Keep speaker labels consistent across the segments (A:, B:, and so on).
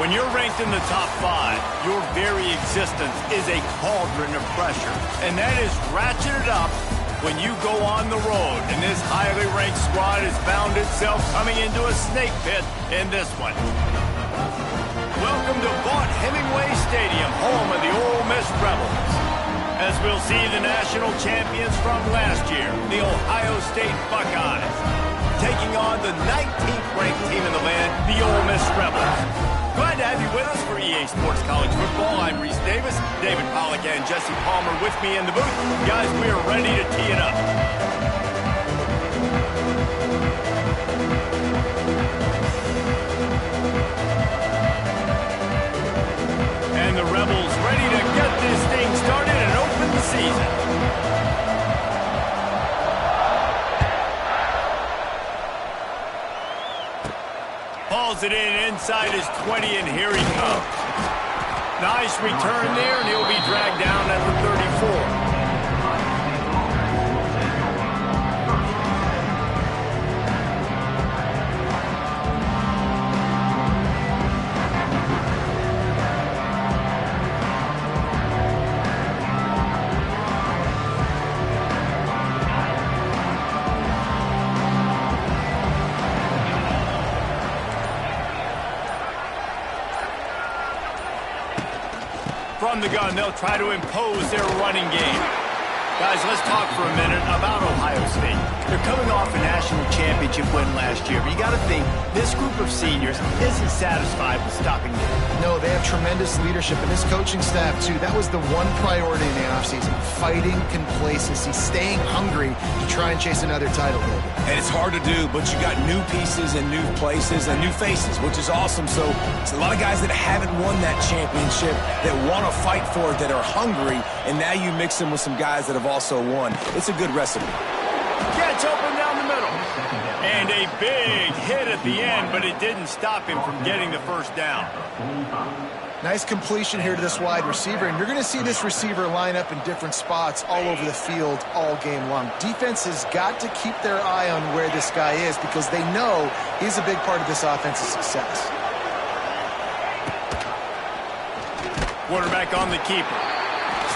A: When you're ranked in the top 5, your very existence is a cauldron of pressure. And that is ratcheted up when you go on the road. And this highly ranked squad has found itself coming into a snake pit in this one. Welcome to Vaught Hemingway Stadium, home of the Ole Miss Rebels. As we'll see the national champions from last year, the Ohio State Buckeyes, taking on the 19th ranked team in the land, the Ole Miss Rebels. Glad to have you with us for EA Sports College Football. I'm Reese Davis, David Pollack, and Jesse Palmer with me in the booth. Guys, we are ready to tee it up. And the Rebels ready to get this thing started and open the season. Hauls it in inside his 20, and here he comes. Nice return there, and he'll be dragged down at the 34. From the gun, they'll try to impose their running game. Guys, let's talk for a minute about Ohio State. They're coming off a national championship win last year, but you got to think this group of seniors isn't satisfied with stopping there.
B: No, they have tremendous leadership, and this coaching staff, too. That was the one priority in the offseason, fighting complacency, staying hungry to try and chase another title.
C: And it's hard to do, but you got new pieces and new places and new faces, which is awesome. So it's a lot of guys that haven't won that championship that want to fight for it, that are hungry, and now you mix them with some guys that have also won. It's a good recipe.
A: Gets open down the middle. And a big hit at the end, but it didn't stop him from getting the first down.
B: Nice completion here to this wide receiver, and you're going to see this receiver line up in different spots all over the field all game long. Defense has got to keep their eye on where this guy is because they know he's a big part of this offense's success.
A: Quarterback on the keeper.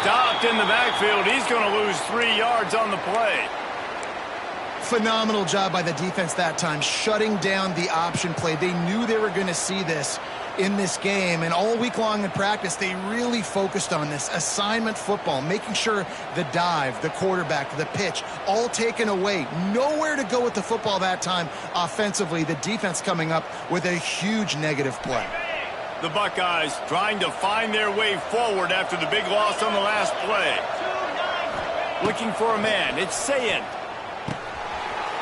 A: Stopped in the backfield. He's going to lose 3 yards on the play.
B: Phenomenal job by the defense that time, shutting down the option play. They knew they were going to see this in this game, and all week long in practice, they really focused on this assignment football, making sure the dive, the quarterback, the pitch, all taken away. Nowhere to go with the football that time offensively. The defense coming up with a huge negative play.
A: The Buckeyes trying to find their way forward after the big loss on the last play. Looking for a man. It's Sayin.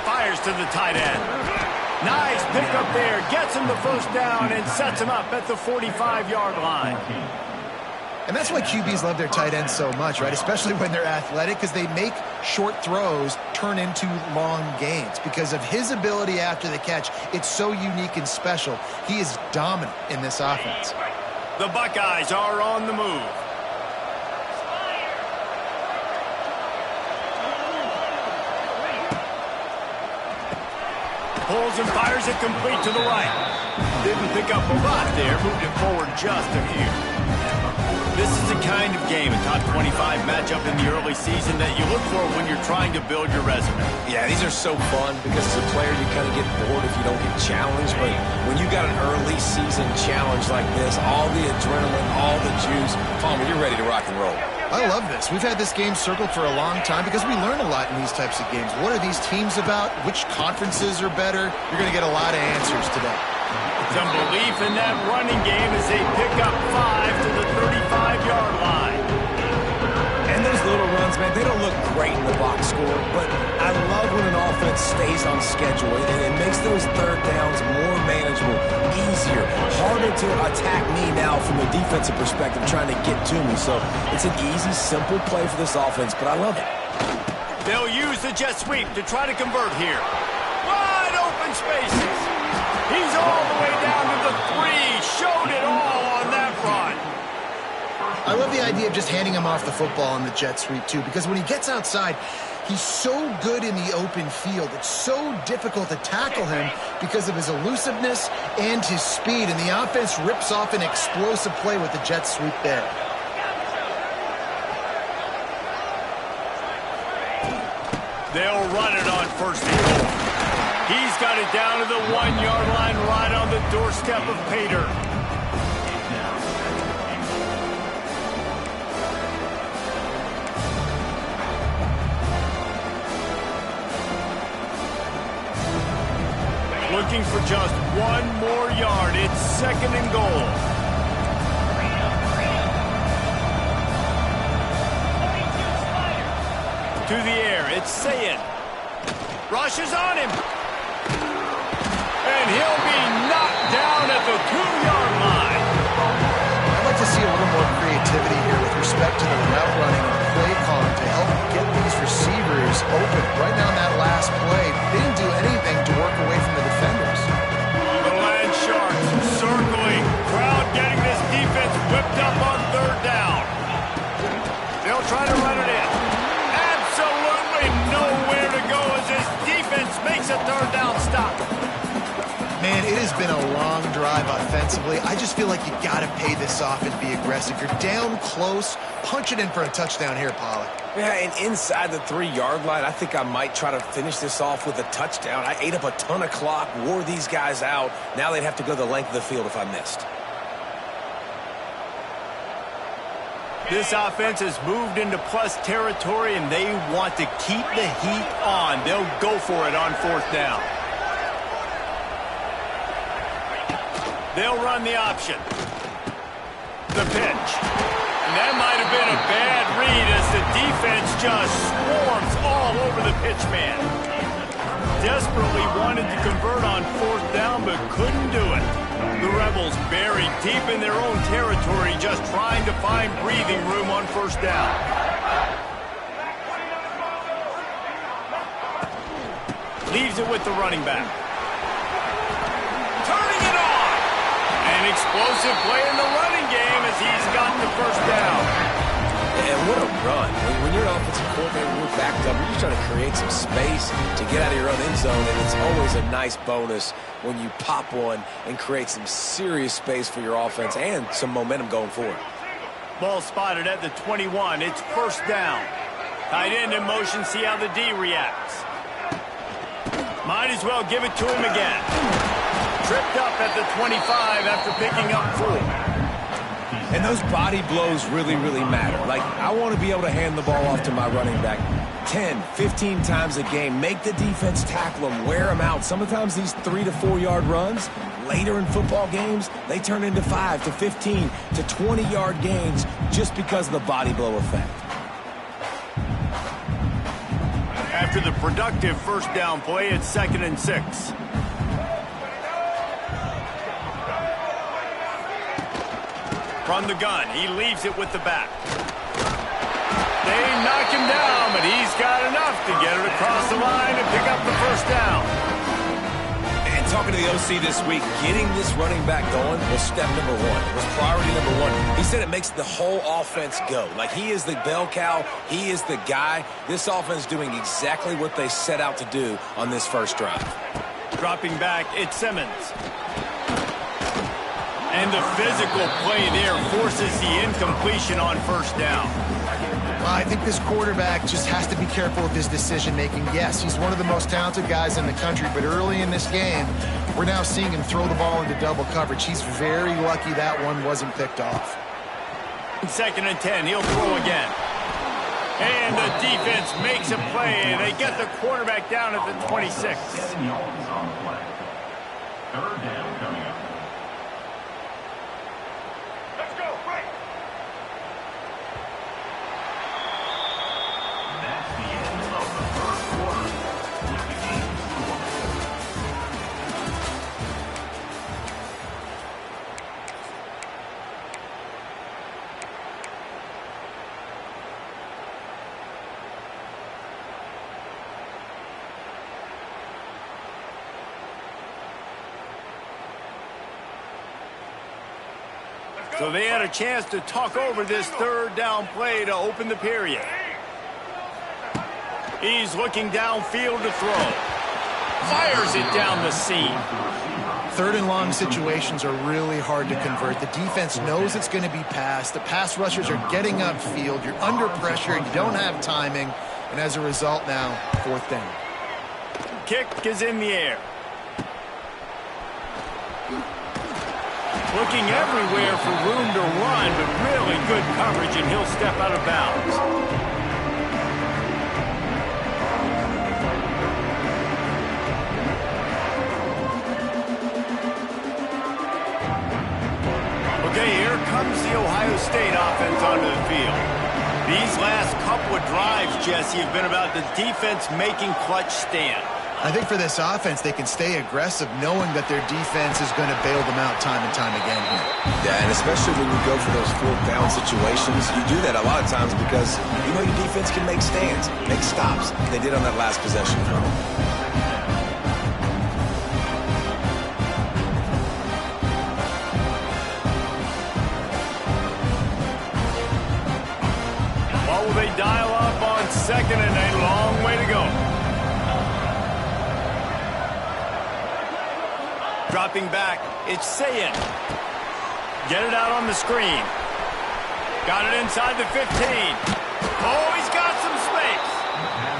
A: Fires to the tight end. Nice pickup there. Gets him the first down and sets him up at the 45-yard line.
B: And that's why QBs love their tight ends so much, right? Especially when they're athletic, because they make short throws turn into long gains. Because of his ability after the catch, it's so unique and special. He is dominant in this offense.
A: The Buckeyes are on the move. Pulls and fires it complete to the right. Didn't pick up a lot there. Moved it forward just a few. This is the kind of game, a top 25 matchup in the early season that you look for when you're trying to build your resume.
C: Yeah, these are so fun because as a player you kind of get bored if you don't get challenged. But when you got an early season challenge like this, all the adrenaline, all the juice, Palmer, you're ready to rock and roll.
B: I love this. We've had this game circled for a long time because we learn a lot in these types of games. What are these teams about? Which conferences are better? You're going to get a lot of answers today.
A: Some belief in that running game as they pick up 5 to the 35-yard line.
C: And those little runs, man, they don't look great in the box score, but I love when an offense stays on schedule, and it makes those third downs more manageable, easier, harder to attack me now from a defensive perspective trying to get to me. So it's an easy, simple play for this offense, but I love it.
A: They'll use the jet sweep to try to convert here. Wide open spaces. He's all the way down to the 3. Showed it all on that run.
B: I love the idea of just handing him off the football in the jet sweep, too, because when he gets outside, he's so good in the open field. It's so difficult to tackle him because of his elusiveness and his speed, and the offense rips off an explosive play with the jet sweep there.
A: They'll run it on first and goal. He's got it down to the 1-yard line right on the doorstep of Pater. Looking for just 1 more yard. It's second and goal. To the air, it's Sayed. Rushes on him. And he'll be knocked down at the 2-yard line.
B: I'd like to see a little more creativity here with respect to the route running and play calling to help get these receivers open. Right now in that last play, they didn't do anything to work away from the defenders.
A: The Land Sharks circling. Crowd getting this defense whipped up on third down. They'll try to run it in. Absolutely nowhere to go as this defense makes a third down stop.
B: Man, it has been a long drive offensively. I just feel like you got to pay this off and be aggressive. You're down close. Punch it in for a touchdown here, Pollock.
C: Yeah, and inside the 3-yard line, I think I might try to finish this off with a touchdown. I ate up a ton of clock, wore these guys out. Now they'd have to go the length of the field if I missed.
A: This offense has moved into plus territory, and they want to keep the heat on. They'll go for it on fourth down. They'll run the option. The pitch. And that might have been a bad read as the defense just swarms all over the pitch man. Desperately wanted to convert on fourth down, but couldn't do it. The Rebels buried deep in their own territory, just trying to find breathing room on first down. Leaves it with the running back. Turning it on! An explosive play in the running game as he's got the first down.
C: And what a run. When you're an offensive coordinator, you're backed up, you're just trying to create some space to get out of your own end zone, and it's always a nice bonus when you pop one and create some serious space for your offense and some momentum going forward.
A: Ball spotted at the 21. It's first down. Tight end in motion, see how the D reacts. Might as well give it to him again. Tripped up at the 25 after picking up 4.
C: And those body blows really, really matter. Like, I want to be able to hand the ball off to my running back 10, 15 times a game. Make the defense tackle them, wear them out. Sometimes these 3 to 4 yard runs, later in football games, they turn into 5 to 15 to 20 yard gains just because of the body blow effect.
A: After the productive first down play, it's 2nd and 6. From the gun, he leaves it with the back. They knock him down, but he's got enough to get it across the line and pick up the first down.
C: And talking to the OC this week, getting this running back going was step number 1. It was priority number 1. He said it makes the whole offense go. Like, he is the bell cow. He is the guy. This offense doing exactly what they set out to do on this first drive.
A: Dropping back, it's Simmons. And the physical play there forces the incompletion on first down.
B: Well, I think this quarterback just has to be careful with his decision-making. Yes, he's one of the most talented guys in the country, but early in this game, we're now seeing him throw the ball into double coverage. He's very lucky that one wasn't picked off.
A: 2nd and 10, he'll throw again. And the defense makes a play. They get the quarterback down at the 26.
D: 7 yards on the play. Third down coming up.
A: So they had a chance to talk over this third down play to open the period. He's looking downfield to throw. Fires it down the seam.
B: Third and long situations are really hard to convert. The defense knows it's going to be passed. The pass rushers are getting upfield. You're under pressure. You don't have timing. And as a result now, fourth down.
A: Kick is in the air. Looking everywhere for room to run, but really good coverage, and he'll step out of bounds. Okay, here comes the Ohio State offense onto the field. These last couple of drives, Jesse, have been about the defense making clutch stand.
B: I think for this offense, they can stay aggressive knowing that their defense is going to bail them out time and time again here.
C: Yeah, and especially when you go for those fourth down situations, you do that a lot of times because you know your defense can make stands, make stops. They did on that last possession for them.
A: What will they dial up on second and a long way to go? Dropping back, it's Sayin. Get it out on the screen. Got it inside the 15. Oh, he's got some space.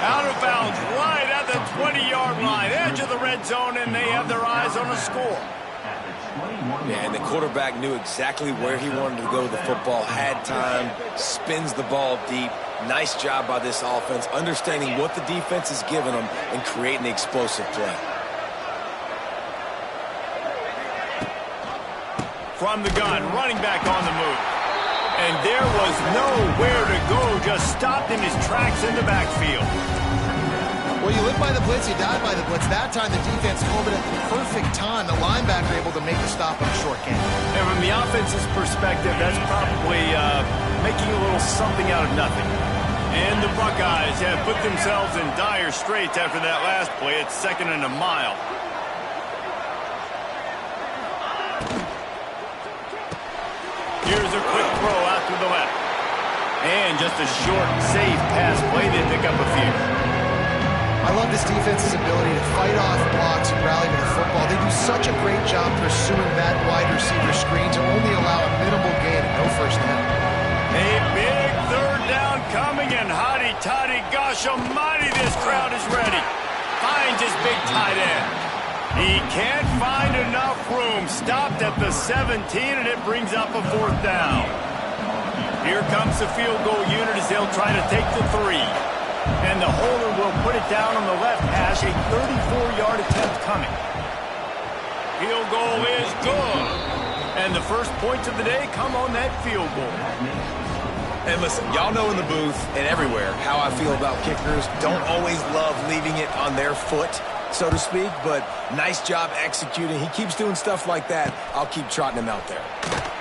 A: Out of bounds, right at the 20-yard line, edge of the red zone, and they have their eyes on a score.
C: Yeah, and the quarterback knew exactly where he wanted to go with the football, had time, spins the ball deep. Nice job by this offense, understanding what the defense is giving them and creating the explosive play.
A: From the gun, running back on the move. And there was nowhere to go, just stopped in his tracks in the backfield.
B: Well, you live by the blitz, you die by the blitz. That time the defense called it at the perfect time. The linebacker able to make the stop on a short game.
A: And from the offense's perspective, that's probably making a little something out of nothing. And the Buckeyes have put themselves in dire straits after that last play. It's second and a mile. Here's a quick throw out to the left. And just a short, safe pass play. They pick up a few.
B: I love this defense's ability to fight off blocks and rally to the football. They do such a great job pursuing that wide receiver screen to only allow a minimal gain and no first down.
A: A big third down coming, and hotty-toddy, gosh almighty, this crowd is ready. Finds his big tight end. He can't find enough room. Stopped at the 17, and it brings up a fourth down. Here comes the field goal unit as they'll try to take the 3. And the holder will put it down on the left hash. A 34-yard attempt coming. Field goal is good. And the first points of the day come on that field goal.
C: And listen, y'all know in the booth and everywhere how I feel about kickers. Don't always love leaving it on their foot, so to speak, but nice job executing. He keeps doing stuff like that. I'll keep trotting him out there.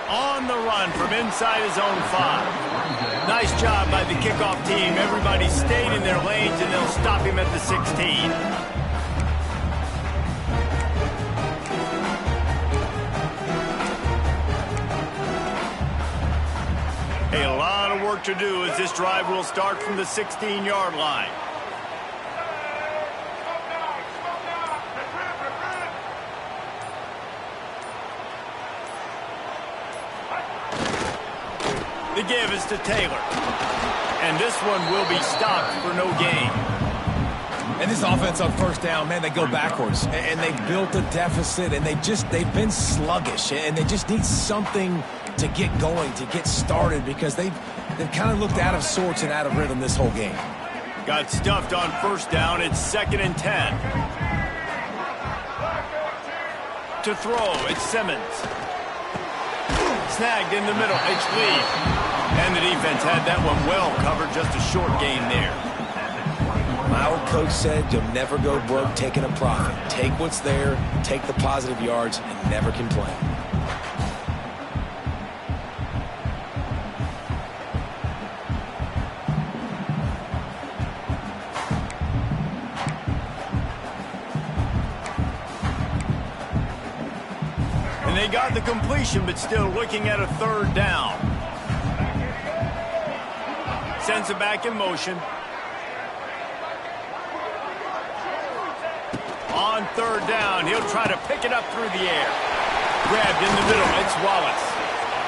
A: On the run from inside his own 5. Nice job by the kickoff team. Everybody stayed in their lanes, and they'll stop him at the 16. A lot of work to do as this drive will start from the 16-yard line. The give is to Taylor. And this one will be stopped for no gain.
C: And this offense on first down, man, they go backwards. And they built a deficit, and they've been sluggish. And they just need something to get going, to get started, because they've kind of looked out of sorts and out of rhythm this whole game.
A: Got stuffed on first down. It's 2nd and 10. To throw, it's Simmons. Snagged in the middle, it's Lee. And the defense had that one well covered, just a short gain there.
C: My old coach said you'll never go broke taking a profit. Take what's there, take the positive yards, and never complain.
A: And they got the completion, but still looking at a third down. Sends it back in motion. On third down, he'll try to pick it up through the air. Grabbed in the middle, it's Wallace.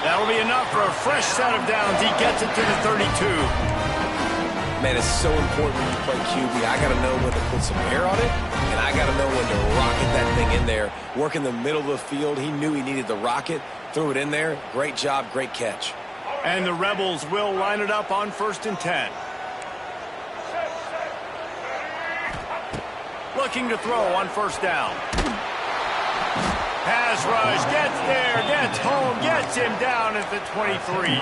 A: That'll be enough for a fresh set of downs. He gets it to the 32.
C: Man, it's so important when you play QB. I got to know when to put some air on it, and I got to know when to rocket that thing in there. Work in the middle of the field. He knew he needed the rocket. Threw it in there. Great job, great catch.
A: And the Rebels will line it up on 1st and 10. Looking to throw on 1st down. Pass rush, gets there, gets home, gets him down at the 23.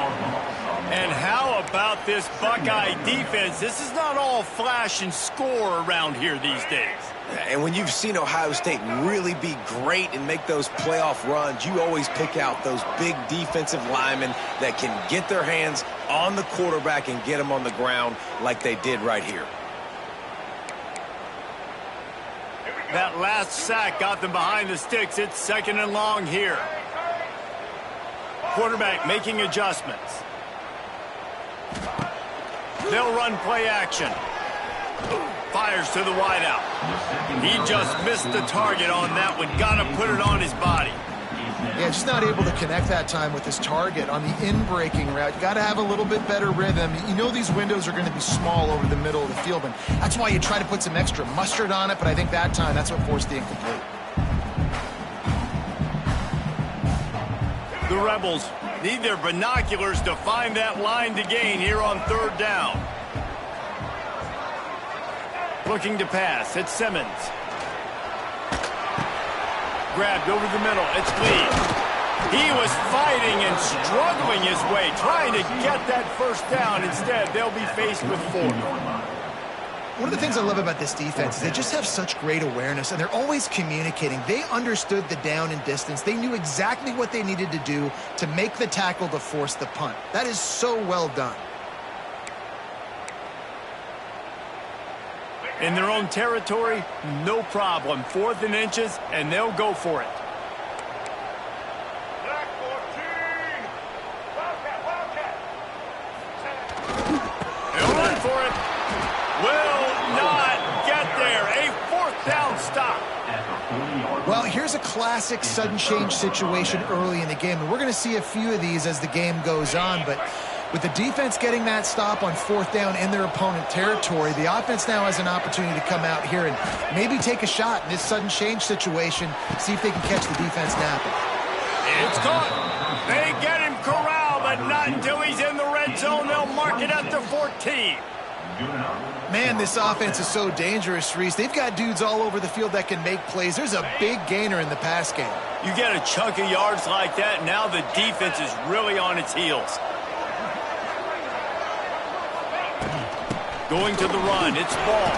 A: And how about this Buckeye defense? This is not all flash and score around here these days.
C: And when you've seen Ohio State really be great and make those playoff runs, you always pick out those big defensive linemen that can get their hands on the quarterback and get him on the ground like they did right here.
A: That last sack got them behind the sticks. It's 2nd and long here. Quarterback making adjustments. They'll run play action. Fires to the wideout. He just missed the target on that one. Got to put it on his body.
B: Yeah, just not able to connect that time with his target on the in-breaking route. Got to have a little bit better rhythm. You know these windows are going to be small over the middle of the field, and that's why you try to put some extra mustard on it, but I think that time that's what forced the incomplete.
A: The Rebels need their binoculars to find that line to gain here on 3rd down. Looking to pass. It's Simmons. Grabbed over the middle. It's Lee. He was fighting and struggling his way, trying to get that 1st down. Instead, they'll be faced with 4th.
B: One of the things I love about this defense is they just have such great awareness, and they're always communicating. They understood the down and distance. They knew exactly what they needed to do to make the tackle to force the punt. That is so well done.
A: In their own territory, no problem. 4th and inches, and they'll go for it. They'll run for it. Will not get there. A 4th down stop.
B: Well, here's a classic sudden change situation early in the game, and we're going to see a few of these as the game goes on, but with the defense getting that stop on 4th down in their opponent territory, the offense now has an opportunity to come out here and maybe take a shot in this sudden change situation, see if they can catch the defense napping.
A: It's caught. They get him corralled, but not until he's in the red zone. They'll mark it at the 14.
B: Man, this offense is so dangerous, Reese. They've got dudes all over the field that can make plays. There's a big gainer in the pass game.
A: You get a chunk of yards like that, now the defense is really on its heels. Going to the run, it's Ball.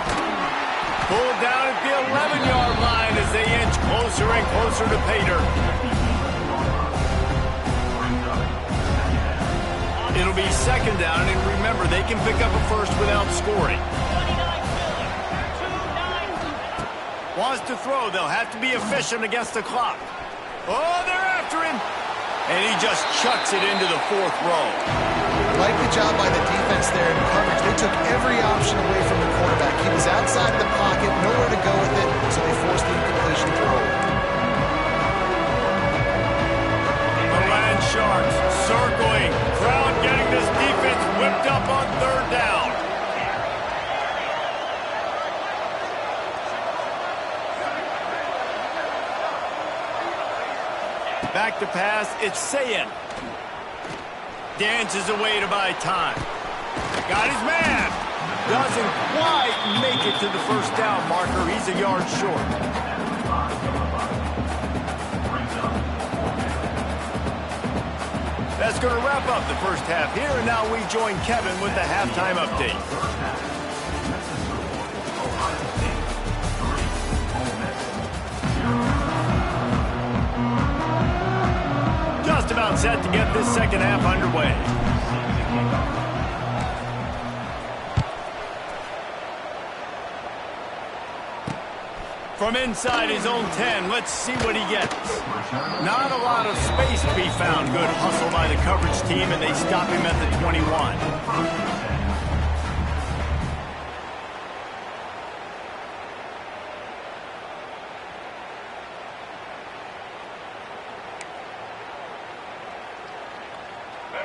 A: Pulled down at the 11-yard line as they inch closer and closer to Pater. It'll be 2nd down, and remember, they can pick up a first without scoring. Wants to throw, they'll have to be efficient against the clock. Oh, they're after him. And he just chucks it into the 4th row.
B: Like the job by the defense there in coverage. They took every option away from the quarterback. He was outside the pocket, nowhere to go with it, so they forced the incompletion throw.
A: The Land Sharks circling. Crowd getting this defense whipped up on 3rd down. Back to pass, it's Sayin. Dances away to buy time. Got his man. Doesn't quite make it to the 1st down marker. He's a yard short. That's going to wrap up the 1st half here, and now we join Kevin with the halftime update. Just about set to get this 2nd half underway. From inside his own 10, let's see what he gets. Not a lot of space to be found. Good hustle by the coverage team, and they stop him at the 21.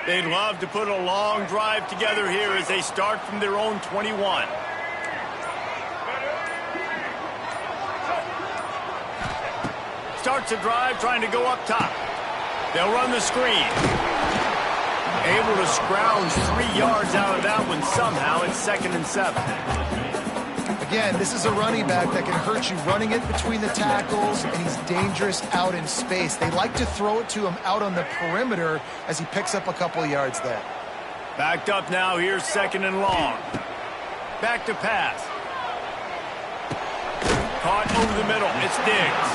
A: They'd love to put a long drive together here as they start from their own 21. Starts a drive trying to go up top. They'll run the screen. Able to scrounge 3 yards out of that one somehow. It's 2nd and 7.
B: Again, this is a running back that can hurt you running it between the tackles, and he's dangerous out in space. They like to throw it to him out on the perimeter as he picks up a couple of yards there.
A: Backed up now. Here's 2nd and long. Back to pass. Caught over the middle. It's Diggs.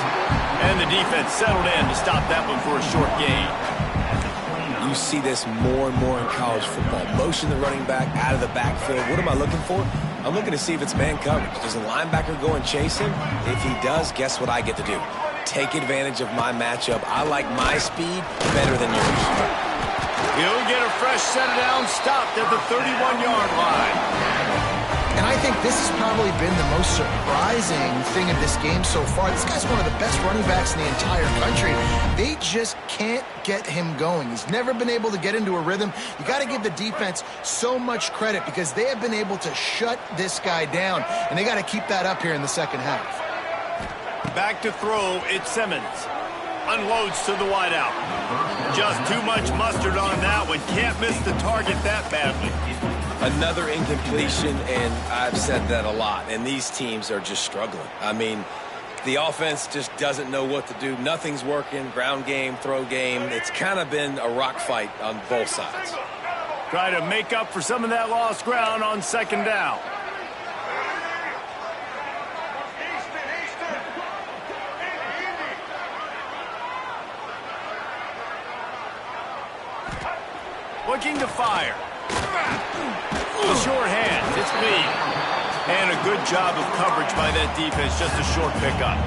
A: And the defense settled in to stop that one for a short gain.
C: You see this more and more in college football. Motion the running back out of the backfield. What am I looking for? I'm looking to see if it's man coverage. Does the linebacker go and chase him? If he does, guess what I get to do? Take advantage of my matchup. I like my speed better than yours.
A: He'll get a fresh set down, stopped at the 31-yard line.
B: And I think this has probably been the most surprising thing of this game so far. This guy's one of the best running backs in the entire country. They just can't get him going. He's never been able to get into a rhythm. You got to give the defense so much credit because they have been able to shut this guy down, and they got to keep that up here in the second half.
A: Back to throw, it's Simmons. Unloads to the wideout. Just too much mustard on that one. Can't miss the target that badly.
C: Another incompletion, and I've said that a lot, and these teams are just struggling. I mean, the offense just doesn't know what to do. Nothing's working. Ground game, throw game. It's kind of been a rock fight on both sides.
A: Try to make up for some of that lost ground on 2nd down. Looking to fire. The short hand, it's Lee. And a good job of coverage by that defense, just a short pickup.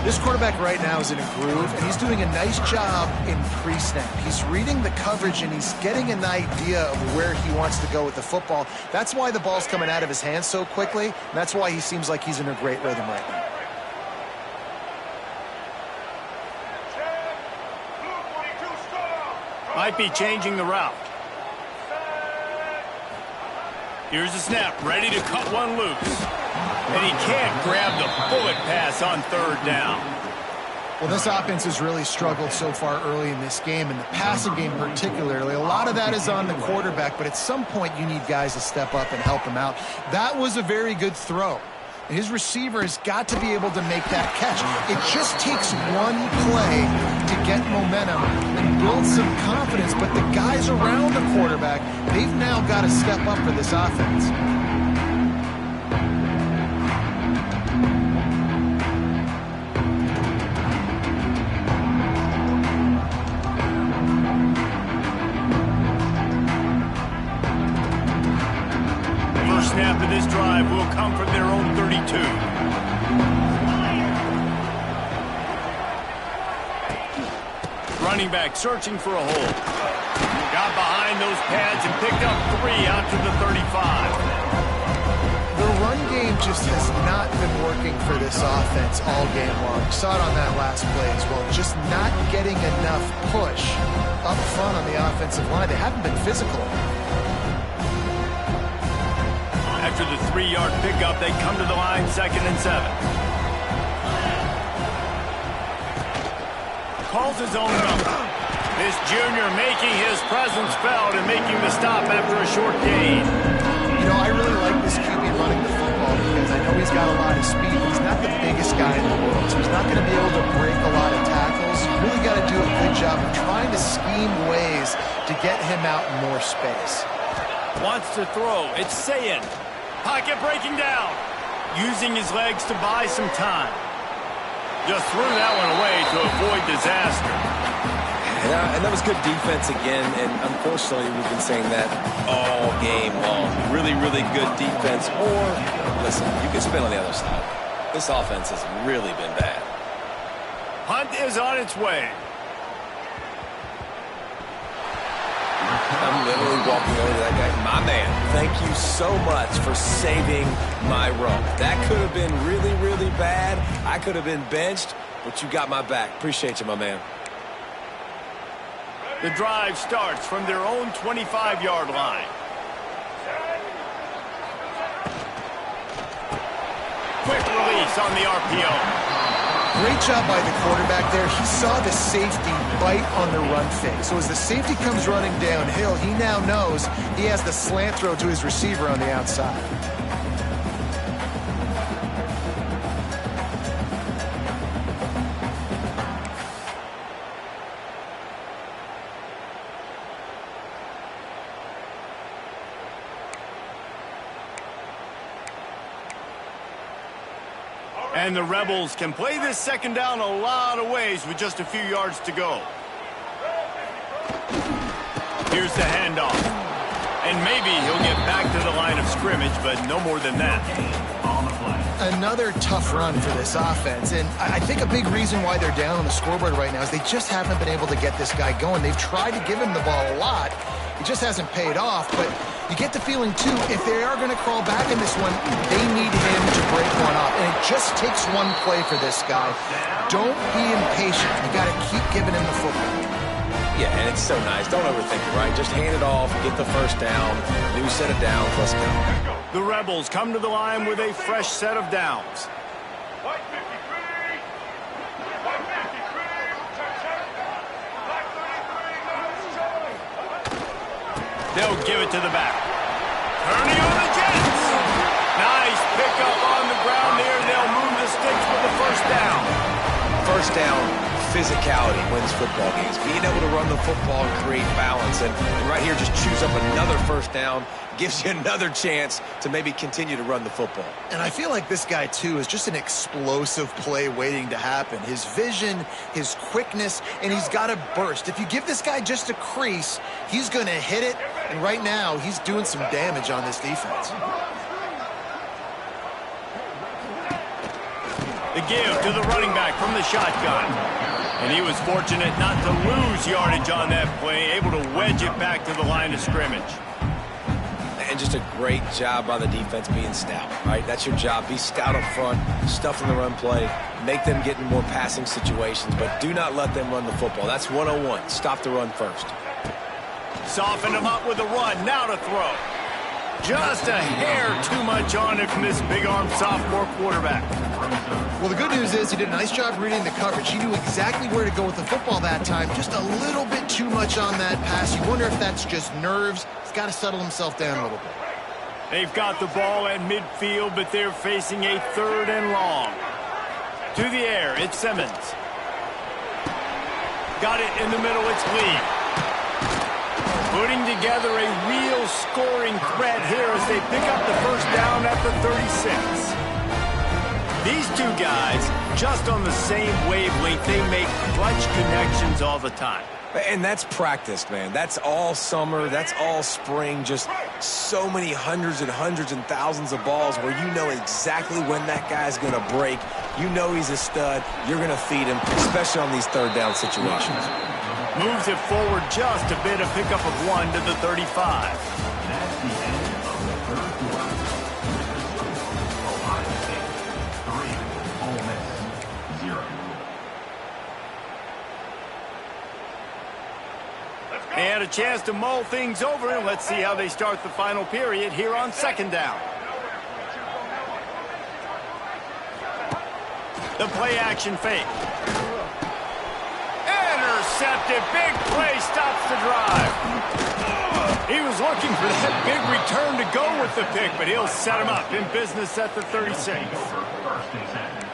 B: This quarterback right now is in a groove, and he's doing a nice job in pre-snap. He's reading the coverage, and he's getting an idea of where he wants to go with the football. That's why the ball's coming out of his hands so quickly, and that's why he seems like he's in a great rhythm right now.
A: Might be changing the route. Here's the snap, ready to cut one loose. And he can't grab the bullet pass on 3rd down.
B: Well, this offense has really struggled so far early in this game, and the passing game particularly. A lot of that is on the quarterback, but at some point you need guys to step up and help him out. That was a very good throw. His receiver has got to be able to make that catch. It just takes one play to get momentum and build some confidence, but the guys around the quarterback, they've now got to step up for this offense.
A: Snap of this drive will come from their own 32. Running back searching for a hole. Got behind those pads and picked up 3 out to the 35.
B: The run game just has not been working for this offense all game long. You saw it on that last play as well. Just not getting enough push up front on the offensive line. They haven't been physical.
A: After the 3-yard pickup, they come to the line 2nd and 7. Calls his own number. This junior making his presence felt and making the stop after a short gain.
B: You know, I really like this QB running the football because I know he's got a lot of speed. He's not the biggest guy in the world, so he's not going to be able to break a lot of tackles. You really got to do a good job of trying to scheme ways to get him out in more space.
A: Wants to throw. It's Sayin. Pocket breaking down. Using his legs to buy some time. Just threw that one away to avoid disaster.
C: Yeah, and that was good defense again, and unfortunately we've been saying that all game long. Really, really good defense, or, listen, you can spin on the other side. This offense has really been bad.
A: Punt is on its way.
C: I'm literally walking over to that guy. My man, thank you so much for saving my run. That could have been really, really bad. I could have been benched, but you got my back. Appreciate you, my man.
A: The drive starts from their own 25-yard line. Quick release on the RPO.
B: Great job by the quarterback there. He saw the safety bite on the run fake. So as the safety comes running downhill, he now knows he has the slant throw to his receiver on the outside.
A: And the Rebels can play this second down a lot of ways with just a few yards to go. Here's the handoff. And maybe he'll get back to the line of scrimmage, but no more than that.
B: Another tough run for this offense, and I think a big reason why they're down on the scoreboard right now is they just haven't been able to get this guy going. They've tried to give him the ball a lot. It just hasn't paid off, but you get the feeling, too, if they are going to crawl back in this one, they need him to break one off. And it just takes one play for this guy. Don't be impatient. You got to keep giving him the football.
C: Yeah, and it's so nice. Don't overthink it, right? Just hand it off, get the first down, new set of downs, let's go.
A: The Rebels come to the line with a fresh set of downs. They'll give it to the back. Turning on the Jets. Nice pickup on the ground there. They'll move the sticks with the first down.
C: First down, physicality wins football games. Being able to run the football and create balance. And right here, just choose up another first down. Gives you another chance to maybe continue to run the football.
B: And I feel like this guy, too, is just an explosive play waiting to happen. His vision, his quickness, and he's got a burst. If you give this guy just a crease, he's going to hit it. And right now, he's doing some damage on this defense.
A: The give to the running back from the shotgun. And he was fortunate not to lose yardage on that play, able to wedge it back to the line of scrimmage.
C: And just a great job by the defense being stout, right? That's your job. Be stout up front, stuff in the run play, make them get in more passing situations, but do not let them run the football. That's 101. Stop the run first.
A: Soften him up with a run. Now to throw. Just a hair too much on it from this big-armed sophomore quarterback.
B: Well, the good news is he did a nice job reading the coverage. He knew exactly where to go with the football that time. Just a little bit too much on that pass. You wonder if that's just nerves. He's got to settle himself down a little bit.
A: They've got the ball at midfield, but they're facing a 3rd and long. To the air, it's Simmons. Got it in the middle, it's Lee. Putting together a real scoring threat here as they pick up the first down at the 36. These two guys, just on the same wavelength, they make clutch connections all the time.
C: And that's practice, man. That's all summer. That's all spring. Just so many hundreds and thousands of balls where you know exactly when that guy's going to break. You know he's a stud. You're going to feed him, especially on these 3rd down situations.
A: Moves it forward just a bit, a pickup of 1 to the 35.
D: That's the end of the third quarter. Ohio State 3, Ole Miss 0.
A: They had a chance to mull things over, and let's see how they start the final period here on 2nd down. The play action fake. Intercepted. Big play stops the drive. He was looking for that big return to go with the pick, but he'll set him up in business at the 36.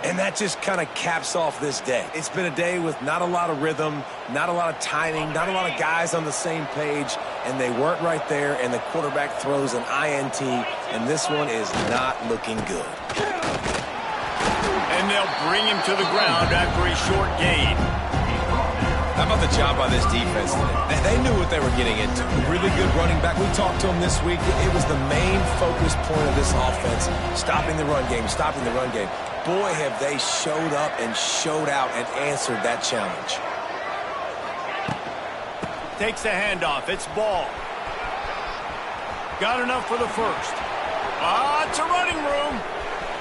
C: And that just kind of caps off this day. It's been a day with not a lot of rhythm, not a lot of timing, not a lot of guys on the same page, and they weren't right there, and the quarterback throws an INT, and this one is not looking good.
A: And they'll bring him to the ground after a short gain.
C: How about the job by this defense today? They knew what they were getting into. A really good running back. We talked to him this week. It was the main focus point of this offense, stopping the run game, stopping the run game. boy, have they showed up and showed out and answered that challenge.
A: Takes the handoff. It's ball. Got enough for the first. It's a running room.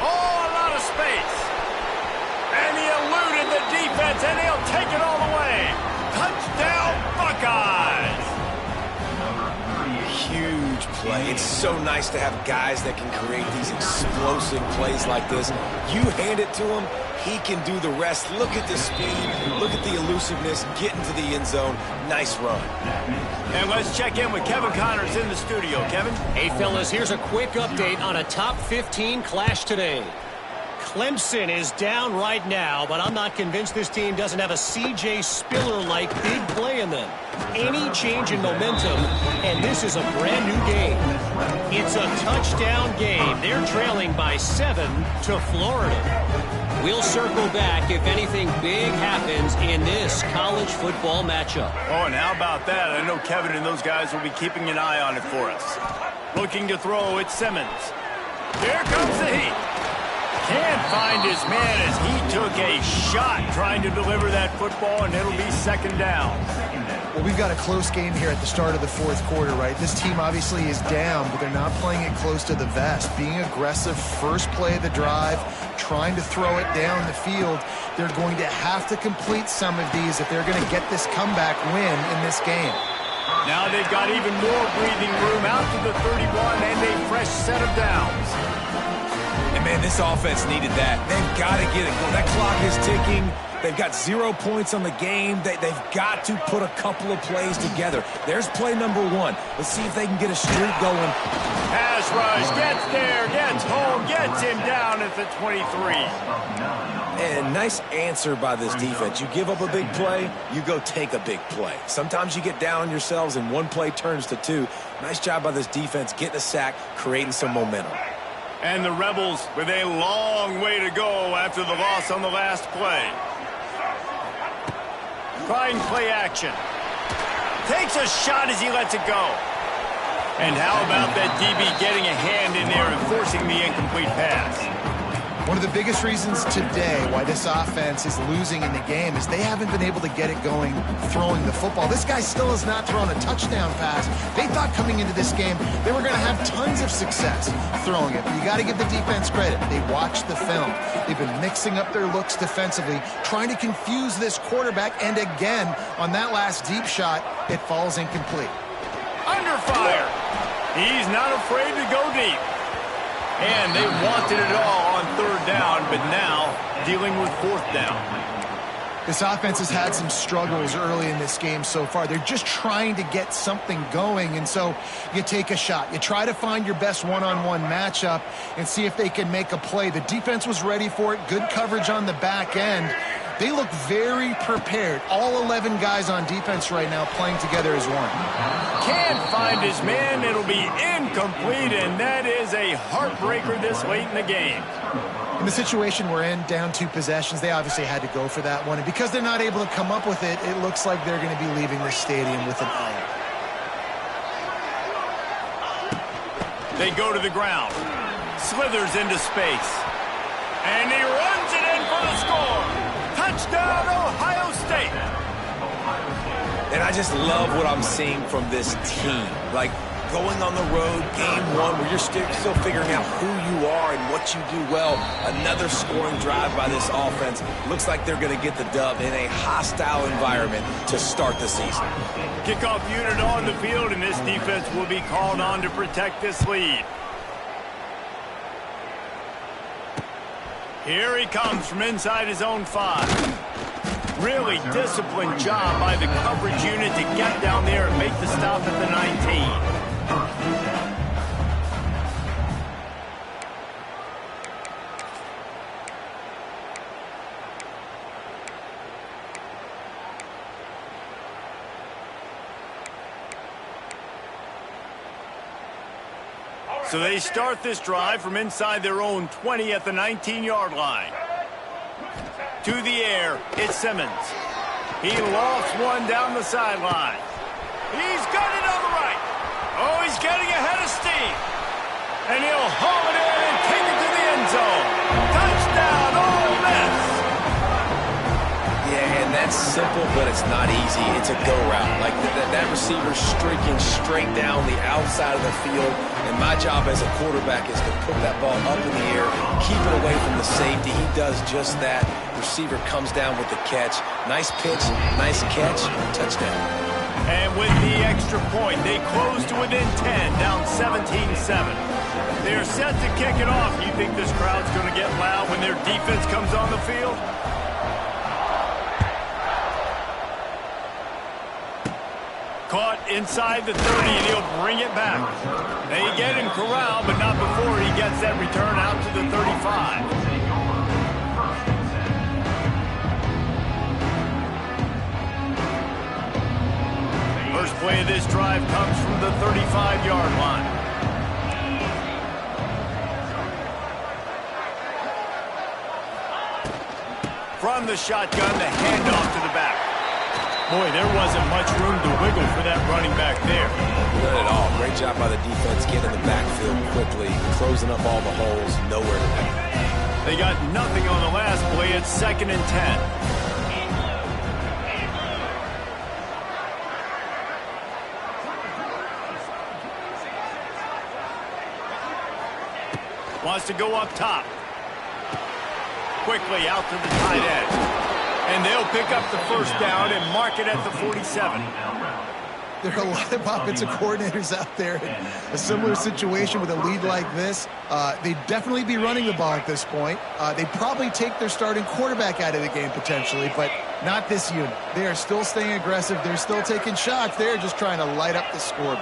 A: Oh, a lot of space. And he eluded the defense, and he'll take it all the way. Touchdown, Buckeyes.
C: Huge play. It's so nice to have guys that can create these explosive plays like this. You hand it to him, he can do the rest. Look at the speed. Look at the elusiveness. Get into the end zone. Nice run.
A: And let's check in with Kevin Connors in the studio. Kevin?
E: Hey, fellas, here's a quick update on a top 15 clash today. Clemson is down right now, but I'm not convinced this team doesn't have a C.J. Spiller-like big play in them. Any change in momentum, and this is a brand new game. It's a touchdown game. They're trailing by 7 to Florida. We'll circle back if anything big happens in this college football matchup.
A: Oh, and how about that? I know Kevin and those guys will be keeping an eye on it for us. Looking to throw, it's Simmons. Here comes the heat. Can't find his man as he took a shot trying to deliver that football, and it'll be second down.
B: Well, we've got a close game here at the start of the fourth quarter, right? This team obviously is down, but they're not playing it close to the vest. Being aggressive, first play of the drive, trying to throw it down the field. They're going to have to complete some of these if they're going to get this comeback win in this game.
A: Now they've got even more breathing room out to the 31 and a fresh set of downs.
C: And, man, this offense needed that. They've got to get it. That clock is ticking. They've got 0 points on the game. They've got to put a couple of plays together. There's play number 1. Let's see if they can get a streak going.
A: Pass rush, gets there, gets home, gets him down at the 23.
C: And nice answer by this defense. You give up a big play, you go take a big play. Sometimes you get down on yourselves and one play turns to 2. Nice job by this defense getting a sack, creating some momentum.
A: And the Rebels with a long way to go after the loss on the last play. Trying play action. Takes a shot as he lets it go. And how about that DB getting a hand in there and forcing the incomplete pass?
B: One of the biggest reasons today why this offense is losing in the game is they haven't been able to get it going throwing the football. This guy still has not thrown a touchdown pass. They thought coming into this game they were going to have tons of success throwing it. But you got to give the defense credit. They watched the film. They've been mixing up their looks defensively, trying to confuse this quarterback. And again, on that last deep shot, it falls incomplete.
A: Under fire. He's not afraid to go deep. And they wanted it all on third down, but now dealing with fourth down.
B: This offense has had some struggles early in this game so far. They're just trying to get something going, and so you take a shot. You try to find your best one-on-one matchup and see if they can make a play. The defense was ready for it. Good coverage on the back end. They look very prepared. All 11 guys on defense right now playing together as one.
A: Can't find his man. It'll be incomplete, and that is a heartbreaker this late in the game.
B: In the situation we're in, down 2 possessions, they obviously had to go for that one. And because they're not able to come up with it, it looks like they're going to be leaving the stadium with an L.
A: They go to the ground. Slithers into space. And he runs it in for the score. Touchdown, Ohio State.
C: And I just love what I'm seeing from this team. Like, going on the road, game 1, where you're still figuring out who you are and what you do well. Another scoring drive by this offense. Looks like they're going to get the dub in a hostile environment to start the season.
A: Kickoff unit on the field, and this defense will be called on to protect this lead. Here he comes from inside his own 5. Really disciplined job by the coverage unit to get down there and make the stop at the 19. So they start this drive from inside their own 20 at the 19-yard line. To the air, it's Simmons. He lofts one down the sideline. He's got it on the right. Oh, he's getting ahead of steam. And he'll haul it in and take it to the end zone. Touchdown,
C: That's simple, but it's not easy. It's a go route. Like that receiver's streaking straight down the outside of the field, and my job as a quarterback is to put that ball up in the air, keep it away from the safety. He does just that. Receiver comes down with the catch. Nice pitch, nice catch, touchdown.
A: And with the extra point, they close to within 10, down 17-7. They're set to kick it off. You think this crowd's going to get loud when their defense comes on the field? Caught inside the 30, and he'll bring it back. They get him corralled, but not before he gets that return out to the 35. First play of this drive comes from the 35-yard line. From the shotgun, the handoff to the back. Boy, there wasn't much room to wiggle for that running back there.
C: None at all. Great job by the defense getting in the backfield quickly, closing up all the holes, nowhere to be.
A: They got nothing on the last play. It's 2nd and 10. Wants to go up top. Quickly out to the tight end. And they'll pick up the first down and mark it at the 47.
B: There are a lot of offensive coordinators out there in a similar situation with a lead like this. They'd definitely be running the ball at this point. They'd probably take their starting quarterback out of the game potentially, but not this unit. They are still staying aggressive. They're still taking shots. They're just trying to light up the scoreboard.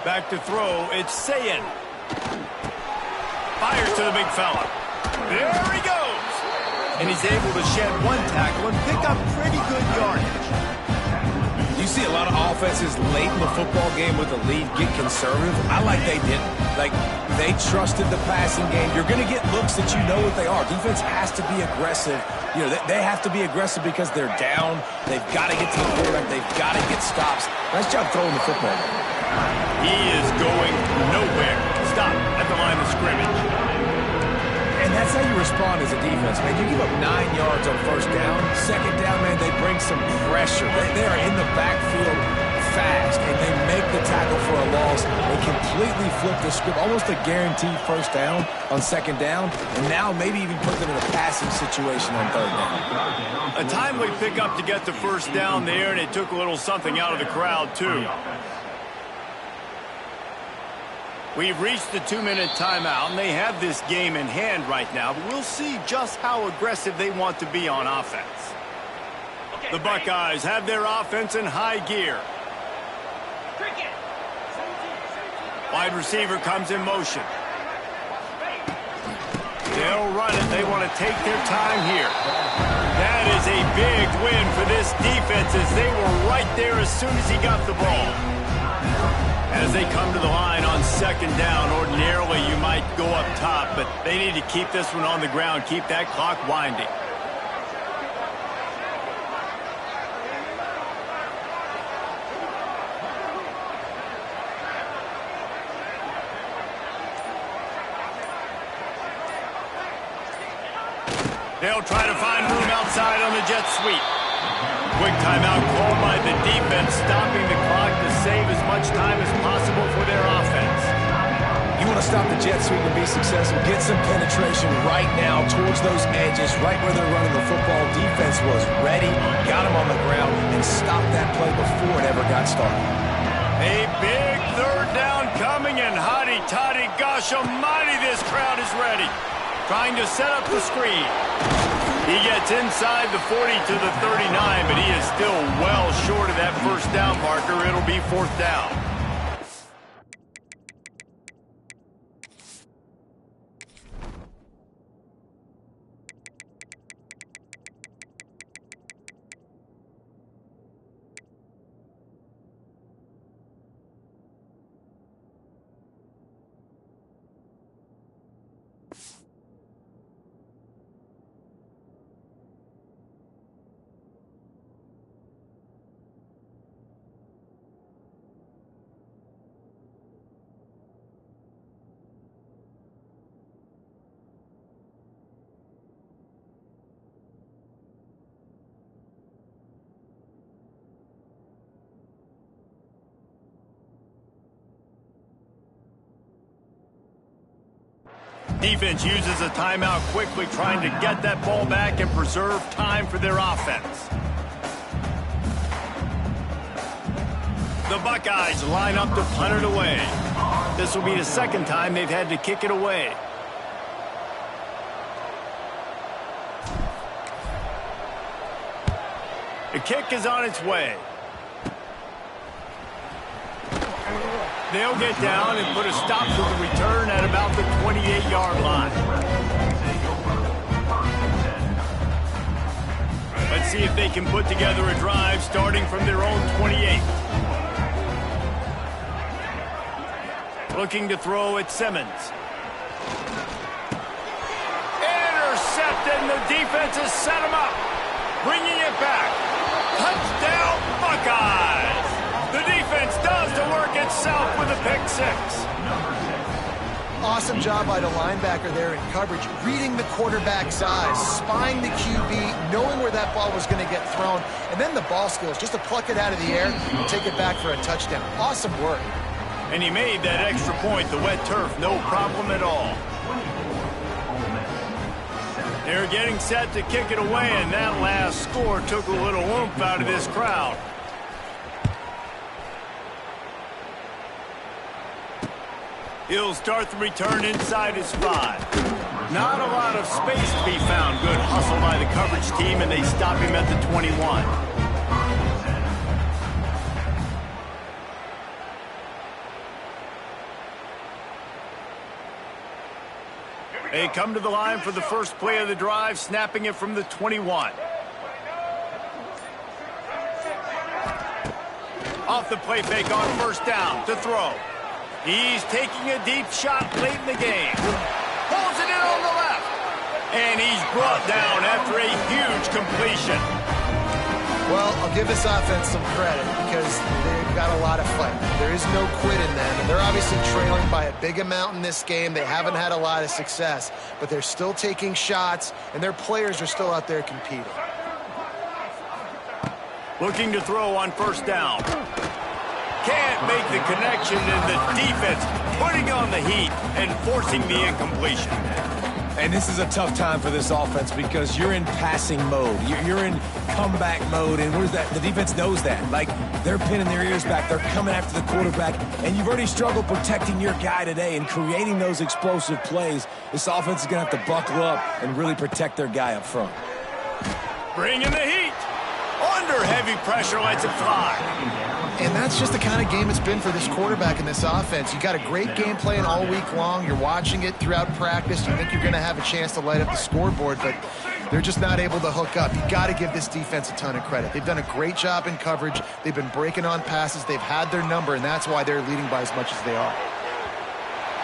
A: Back to throw, it's Sayin. Fires to the big fella. There he goes. And he's able to shed one tackle and pick up pretty good yardage.
C: You see a lot of offenses late in the football game with the lead get conservative. I like they didn't. Like, they trusted the passing game. You're going to get looks that you know what they are. Defense has to be aggressive. You know, they have to be aggressive because they're down. They've got to get to the quarterback. They've got to get stops. Nice job throwing the football.
A: He is going nowhere. Stop at the line of scrimmage.
C: And that's how you respond as a defense, man. You give up 9 yards on first down. Second down, man, they bring some pressure. They are in the backfield fast, and they make the tackle for a loss. They completely flip the script, almost a guaranteed first down on second down, and now maybe even put them in a passing situation on third down.
A: A timely pickup to get the first down there, and it took a little something out of the crowd, too. We've reached the 2-minute timeout, and they have this game in hand right now, but we'll see just how aggressive they want to be on offense. The Buckeyes have their offense in high gear. Wide receiver comes in motion. They'll run it. They want to take their time here. That is a big win for this defense as they were right there as soon as he got the ball. As they come to the line on second down, ordinarily you might go up top, but they need to keep this one on the ground, keep that clock winding. They'll try to find room outside on the jet sweep. Quick timeout called by the defense, stopping the clock to save as much time as possible for their offense.
C: You want to stop the jet sweep and be successful, get some penetration right now towards those edges, right where they're running the football. Defense was ready, got them on the ground, and stopped that play before it ever got started.
A: A big third down coming, and hotty-toddy, gosh almighty, this crowd is ready. Trying to set up the screen. He gets inside the 40 to the 39, but he is still well short of that first down marker. It'll be fourth down. Defense uses a timeout quickly, trying to get that ball back and preserve time for their offense. The Buckeyes line up to punt it away. This will be the second time they've had to kick it away. The kick is on its way. They'll get down and put a stop to the return at about the 28-yard line. Let's see if they can put together a drive starting from their own 28. Looking to throw at Simmons. Intercepted, and the defense has set him up. Bringing it back. Touchdown, Buckeyes! The defense does the work itself with a pick six.
B: Awesome job by the linebacker there in coverage, reading the quarterback's eyes, spying the QB, knowing where that ball was going to get thrown, and then the ball skills, just to pluck it out of the air and take it back for a touchdown. Awesome work.
A: And he made that extra point, the wet turf, no problem at all. They're getting set to kick it away, and that last score took a little oomph out of this crowd. He'll start the return inside his 5. Not a lot of space to be found. Good hustle by the coverage team, and they stop him at the 21. They come to the line for the first play of the drive, snapping it from the 21. Off the play fake on first down to throw. He's taking a deep shot late in the game. Pulls it in on the left. And he's brought down after a huge completion.
B: Well, I'll give this offense some credit because they've got a lot of fight. There is no quit in them, and they're obviously trailing by a big amount in this game. They haven't had a lot of success, but they're still taking shots, and their players are still out there competing.
A: Looking to throw on first down. Can't make the connection, and the defense putting on the heat and forcing the incompletion.
C: And this is a tough time for this offense because you're in passing mode. You're in comeback mode, and where's that? The defense knows that. Like, they're pinning their ears back. They're coming after the quarterback, and you've already struggled protecting your guy today and creating those explosive plays. This offense is going to have to buckle up and really protect their guy up front.
A: Bringing the heat. Under heavy pressure, lets it fly.
B: And that's just the kind of game it's been for this quarterback in this offense. You got a great game plan all week long. You're watching it throughout practice. You think you're going to have a chance to light up the scoreboard, but they're just not able to hook up. You got to give this defense a ton of credit. They've done a great job in coverage. They've been breaking on passes. They've had their number, and that's why they're leading by as much as they are.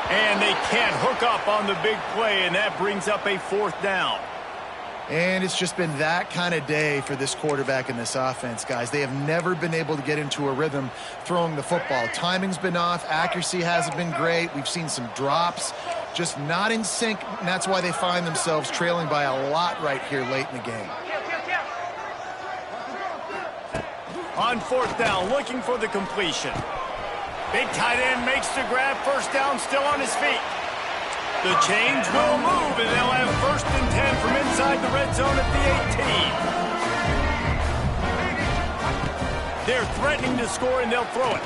A: And they can't hook up on the big play, and that brings up a fourth down.
B: And it's just been that kind of day for this quarterback in this offense, guys. They have never been able to get into a rhythm throwing the football. Timing's been off. Accuracy hasn't been great. We've seen some drops, just not in sync, and that's why they find themselves trailing by a lot right here late in the game.
A: On fourth down, looking for the completion. Big tight end makes the grab. First down, still on his feet. The chains will move, and they'll have first and 10 from inside the red zone at the 18. They're threatening to score, and they'll throw it.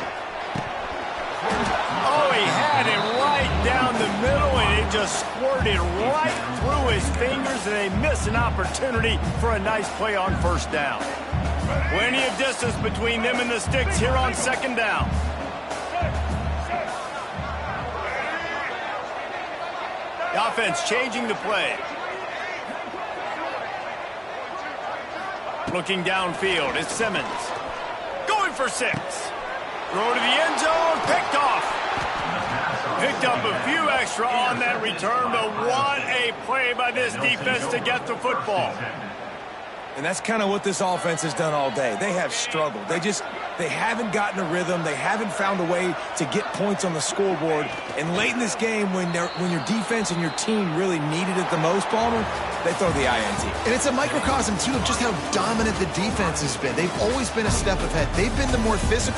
A: Oh, he had it right down the middle, and it just squirted right through his fingers, and they miss an opportunity for a nice play on first down. Plenty of distance between them and the sticks here on second down. The offense changing the play. Looking downfield, it's Simmons. Going for 6. Throw to the end zone, picked off. Picked up a few extra on that return, but what a play by this defense to get the football.
C: And that's kind of what this offense has done all day. They have struggled. They haven't gotten a rhythm. They haven't found a way to get points on the scoreboard. And late in this game, when your defense and your team really needed it the most, Palmer, they throw the INT.
B: And it's a microcosm, too, of just how dominant the defense has been. They've always been a step ahead. They've been the more physical